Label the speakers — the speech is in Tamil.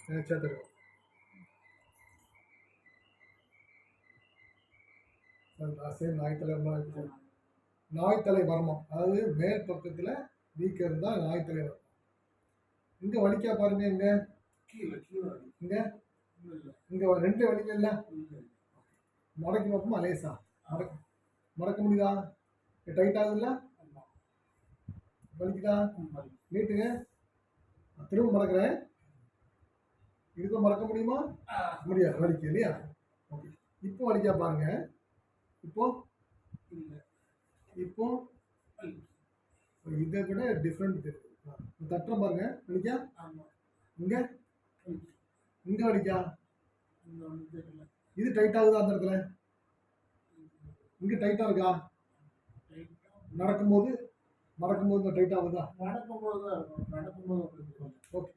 Speaker 1: சேர்த்துருக்கோம். சேம் நாய்த்தலை வரணும். அதாவது மேல் பக்கத்தில் வீக்கம் இருந்தால் நாய்த்தலை வரணும். இங்கே வலிக்கா பாருங்க. இங்கே இங்கே இங்கே ரெண்டு வலிக்க இல்லை. மடக்கி பார்ப்போமா லேசா மடக்க முடியுதா? டைட் ஆகுதுல்ல? வலிக்குதா? நீட்டுங்க. திரும்ப மடக்கிறேன். இதுக்கும் மடக்க முடியுமா? முடியாது. வலிக்கு இல்லையா? ஓகே. இப்போ வலிக்கா பாருங்க. இப்போ இப்போ இதை விட டிஃப்ரெண்ட் தெரியுது. தட்டுற பாருங்க. வலிக்கா? இங்க இங்க வலிக்கா? இது டைட் ஆகுதா? அந்த இடத்துல இங்க டைட்டா இருக்கா? நடக்கும்போது டைட் ஆகுதா? ஓகே.